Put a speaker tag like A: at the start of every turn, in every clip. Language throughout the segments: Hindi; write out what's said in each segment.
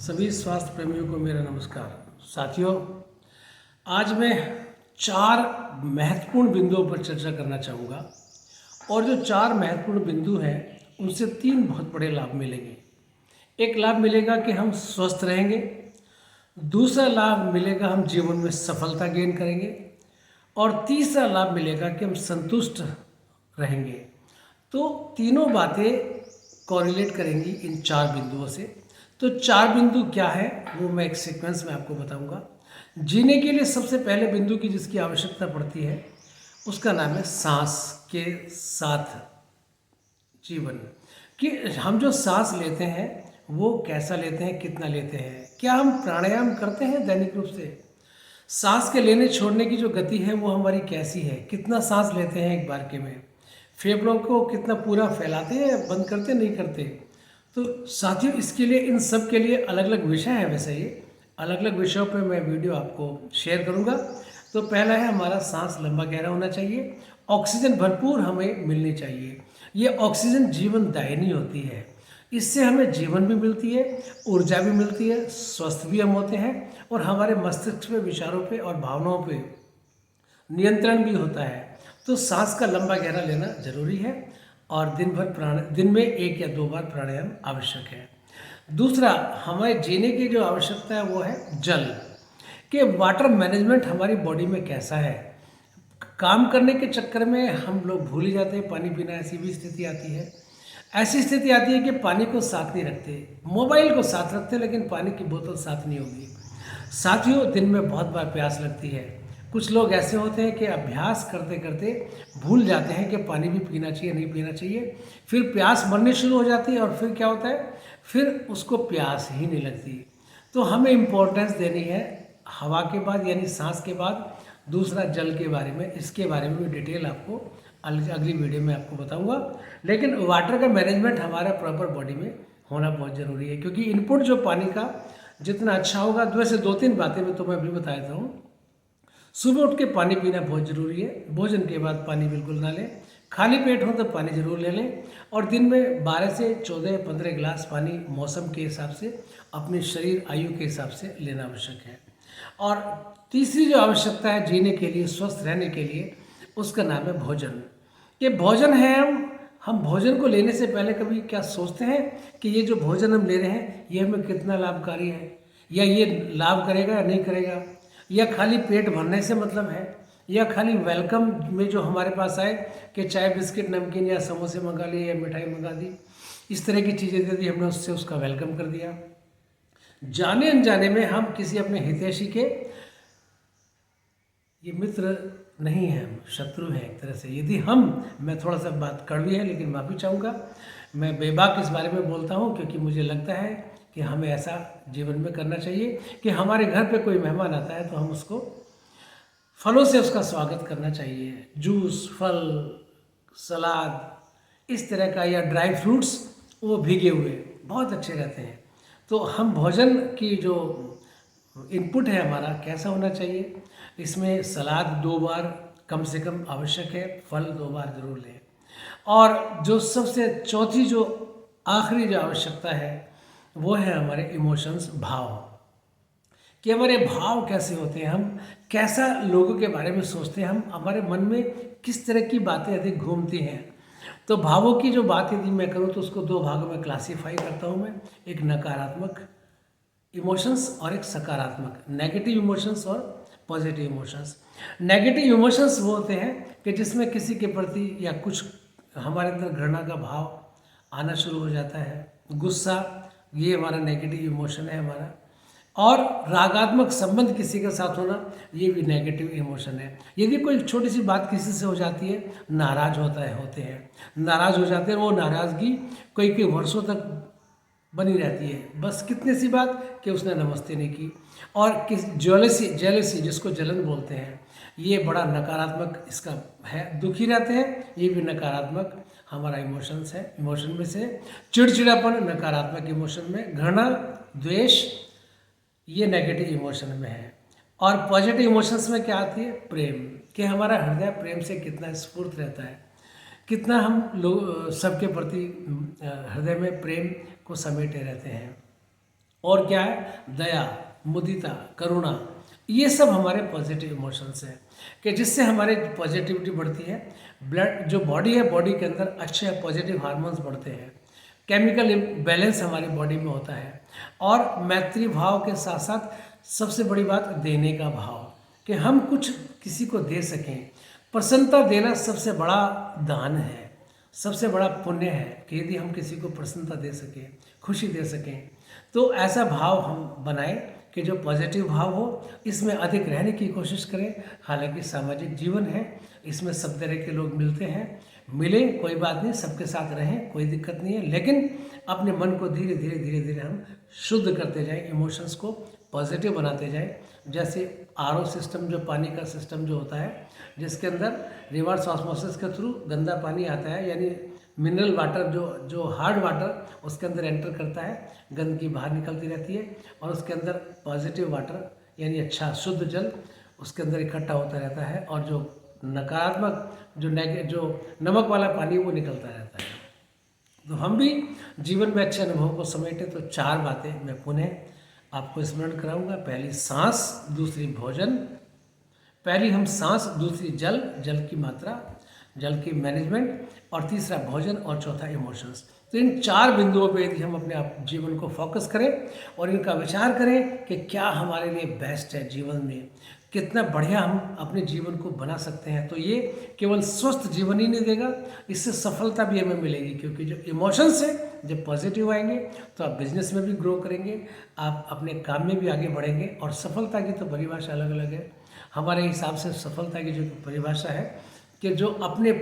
A: सभी स्वास्थ्य प्रेमियों को मेरा नमस्कार। साथियों, आज मैं 4 महत्वपूर्ण बिंदुओं पर चर्चा करना चाहूँगा और जो 4 महत्वपूर्ण बिंदु हैं उनसे 3 बहुत बड़े लाभ मिलेंगे। एक लाभ मिलेगा कि हम स्वस्थ रहेंगे, दूसरा लाभ मिलेगा हम जीवन में सफलता गेन करेंगे और तीसरा लाभ मिलेगा कि हम संतुष्ट रहेंगे। तो तीनों बातें कोरिलेट करेंगी इन 4 बिंदुओं से। तो 4 बिंदु क्या है वो मैं एक सीक्वेंस में आपको बताऊंगा। जीने के लिए सबसे पहले बिंदु की जिसकी आवश्यकता पड़ती है उसका नाम है सांस के साथ जीवन। कि हम जो सांस लेते हैं वो कैसा लेते हैं, कितना लेते हैं, क्या हम प्राणायाम करते हैं दैनिक रूप से। सांस के लेने छोड़ने की जो गति है वो हमारी कैसी है, कितना सांस लेते हैं एक बार के में, फेफड़ों को कितना पूरा फैलाते हैं, बंद करते नहीं करते। तो साथियों, इसके लिए इन सब के लिए अलग अलग विषय हैं। वैसे ये अलग अलग विषयों पर मैं वीडियो आपको शेयर करूंगा। तो पहला है हमारा सांस लंबा गहरा होना चाहिए, ऑक्सीजन भरपूर हमें मिलनी चाहिए। ये ऑक्सीजन जीवन दायिनी होती है, इससे हमें जीवन भी मिलती है, ऊर्जा भी मिलती है, स्वस्थ भी हम होते हैं और हमारे मस्तिष्क पे, विचारों पे और भावनाओं पे नियंत्रण भी होता है। तो सांस का लंबा गहरा लेना जरूरी है और दिन में 1 या 2 बार प्राणायाम आवश्यक है। दूसरा, हमें जीने की जो आवश्यकता है वो है जल कि वाटर मैनेजमेंट हमारी बॉडी में कैसा है। काम करने के चक्कर में हम लोग भूल ही जाते हैं पानी पीना। ऐसी भी स्थिति आती है। ऐसी स्थिति आती है कि पानी को साथ नहीं रखते, मोबाइल को साथ रखते लेकिन पानी की बोतल साथ नहीं होगी। साथियों, दिन में बहुत बार प्यास लगती है। कुछ लोग ऐसे होते हैं कि अभ्यास करते करते भूल जाते हैं कि पानी भी पीना चाहिए, नहीं पीना चाहिए। फिर प्यास मरनी शुरू हो जाती है और फिर क्या होता है, फिर उसको प्यास ही नहीं लगती। तो हमें इम्पोर्टेंस देनी है हवा के बाद यानी सांस के बाद दूसरा जल के बारे में। इसके बारे में भी डिटेल आपको अगली वीडियो में आपको बताऊंगा। लेकिन वाटर का मैनेजमेंट हमारा प्रॉपर बॉडी में होना बहुत ज़रूरी है, क्योंकि इनपुट जो पानी का जितना अच्छा होगा। वैसे 2-3 बातें मैं तुम्हें अभी बता देता हूँ। सुबह उठ के पानी पीना बहुत ज़रूरी है। भोजन के बाद पानी बिल्कुल ना लें, खाली पेट हो तो पानी ज़रूर ले लें और दिन में 12 से 14-15 गिलास पानी मौसम के हिसाब से, अपने शरीर आयु के हिसाब से लेना आवश्यक है। और तीसरी जो आवश्यकता है जीने के लिए, स्वस्थ रहने के लिए, उसका नाम है भोजन। ये भोजन है, हम भोजन को लेने से पहले कभी क्या सोचते हैं कि ये जो भोजन हम ले रहे हैं ये हमें कितना लाभकारी है, या ये लाभ करेगा या नहीं करेगा, या खाली पेट भरने से मतलब है, या खाली वेलकम में जो हमारे पास आए कि चाय बिस्किट नमकीन या समोसे मंगा लिए या मिठाई मंगा दी, इस तरह की चीज़ें दे दी, हमने उससे उसका वेलकम कर दिया। जाने अनजाने में हम किसी अपने हितैषी के, ये मित्र नहीं है, हम शत्रु हैं एक तरह से। यदि मैं थोड़ा सा बात कड़वी है लेकिन माफ़ी चाहूँगा, मैं बेबाक इस बारे में बोलता हूँ क्योंकि मुझे लगता है कि हमें ऐसा जीवन में करना चाहिए कि हमारे घर पे कोई मेहमान आता है तो हम उसको फलों से उसका स्वागत करना चाहिए। जूस, फल, सलाद इस तरह का, या ड्राई फ्रूट्स वो भीगे हुए बहुत अच्छे रहते हैं। तो हम भोजन की जो इनपुट है हमारा कैसा होना चाहिए, इसमें सलाद 2 बार कम से कम आवश्यक है, फल 2 बार ज़रूर लें। और जो सबसे चौथी जो आखिरी जो आवश्यकता है वो है हमारे इमोशंस, भाव, कि हमारे भाव कैसे होते हैं, हम कैसा लोगों के बारे में सोचते हैं, हम हमारे मन में किस तरह की बातें अधिक घूमती हैं। तो भावों की जो बात यदि मैं करूँ तो उसको 2 भागों में क्लासीफाई करता हूँ मैं। एक नकारात्मक इमोशंस और एक सकारात्मक, नेगेटिव इमोशंस और पॉजिटिव इमोशंस। नेगेटिव इमोशंस वो होते हैं कि जिसमें किसी के प्रति या कुछ हमारे अंदर घृणा का भाव आना शुरू हो जाता है। गुस्सा, ये हमारा नेगेटिव इमोशन है हमारा। और रागात्मक संबंध किसी के साथ होना, ये भी नेगेटिव इमोशन है। यदि कोई छोटी सी बात किसी से हो जाती है, नाराज होते हैं, नाराज हो जाते हैं, वो नाराज़गी कई वर्षों तक बनी रहती है। बस कितनी सी बात कि उसने नमस्ते नहीं की। और किस जेलसी जिसको जलन बोलते हैं, ये बड़ा नकारात्मक इसका है। दुखी रहते हैं, ये भी नकारात्मक हमारा इमोशंस है। इमोशन में से चिड़चिड़ापन नकारात्मक इमोशन में, घृणा, द्वेष ये नेगेटिव इमोशन में है। और पॉजिटिव इमोशंस में क्या आती है, प्रेम, कि हमारा हृदय प्रेम से कितना स्फूर्त रहता है, कितना हम लोग सबके प्रति हृदय में प्रेम को समेटे रहते हैं। और क्या है, दया, मुदिता, करुणा, ये सब हमारे पॉजिटिव इमोशंस हैं कि जिससे हमारे पॉजिटिविटी बढ़ती है। ब्लड जो बॉडी है, बॉडी के अंदर अच्छे पॉजिटिव हार्मोन्स बढ़ते हैं, केमिकल बैलेंस हमारी बॉडी में होता है। और मैत्री भाव के साथ साथ सबसे बड़ी बात देने का भाव, कि हम कुछ किसी को दे सकें। प्रसन्नता देना सबसे बड़ा दान है, सबसे बड़ा पुण्य है कि यदि हम किसी को प्रसन्नता दे सकें, खुशी दे सकें, तो ऐसा भाव हम बनाएं कि जो पॉजिटिव भाव हो, इसमें अधिक रहने की कोशिश करें। हालांकि सामाजिक जीवन है, इसमें सब तरह के लोग मिलते हैं, मिले कोई बात नहीं, सबके साथ रहें, कोई दिक्कत नहीं है, लेकिन अपने मन को धीरे धीरे धीरे धीरे हम शुद्ध करते जाएं, इमोशंस को पॉजिटिव बनाते जाएं। जैसे आरओ सिस्टम, जो पानी का सिस्टम जो होता है, जिसके अंदर रिवर्स ऑस्मोसिस के थ्रू गंदा पानी आता है, यानी मिनरल वाटर जो हार्ड वाटर उसके अंदर एंटर करता है, गंदगी बाहर निकलती रहती है, और उसके अंदर पॉजिटिव वाटर यानी अच्छा शुद्ध जल उसके अंदर इकट्ठा होता रहता है, और जो नकारात्मक जो नमक वाला पानी वो निकलता रहता है। तो हम भी जीवन में अच्छे अनुभव को समेटे तो 4 बातें मैं पुनः आपको स्मरण कराऊंगा। पहली सांस, दूसरी भोजन, पहली हम सांस, दूसरी जल, जल की मात्रा, जल की मैनेजमेंट, और तीसरा भोजन, और चौथा इमोशंस। तो इन 4 बिंदुओं पे यदि हम अपने आप जीवन को फोकस करें और इनका विचार करें कि क्या हमारे लिए बेस्ट है जीवन में, कितना बढ़िया हम अपने जीवन को बना सकते हैं, तो ये केवल स्वस्थ जीवन ही नहीं देगा, इससे सफलता भी हमें मिलेगी। क्योंकि जो इमोशंस है जब पॉजिटिव आएंगे तो आप बिजनेस में भी ग्रो करेंगे, आप अपने काम में भी आगे बढ़ेंगे। और सफलता की तो परिभाषा अलग अलग है। हमारे हिसाब से सफलता की जो परिभाषा है कि जो अपने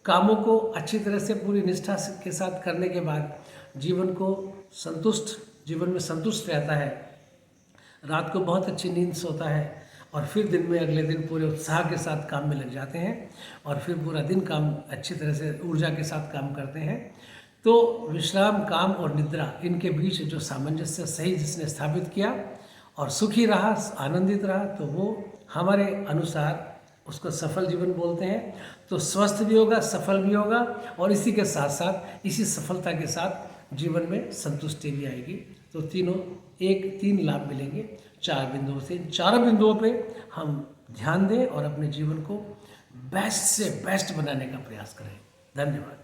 A: कामों को अच्छी तरह से पूरी निष्ठा के साथ करने के बाद जीवन में संतुष्ट रहता है, रात को बहुत अच्छी नींद सोता है, और फिर दिन में अगले दिन पूरे उत्साह के साथ काम में लग जाते हैं, और फिर पूरा दिन काम अच्छी तरह से ऊर्जा के साथ काम करते हैं। तो विश्राम, काम और निद्रा, इनके बीच जो सामंजस्य सही जिसने स्थापित किया और सुखी रहा, आनंदित रहा, तो वो हमारे अनुसार उसको सफल जीवन बोलते हैं। तो स्वस्थ भी होगा, सफल भी होगा, और इसी के साथ साथ, इसी सफलता के साथ जीवन में संतुष्टि भी आएगी। तो 3 लाभ मिलेंगे 4 बिंदुओं से। इन 4 बिंदुओं पे हम ध्यान दें और अपने जीवन को बेस्ट से बेस्ट बनाने का प्रयास करें। धन्यवाद।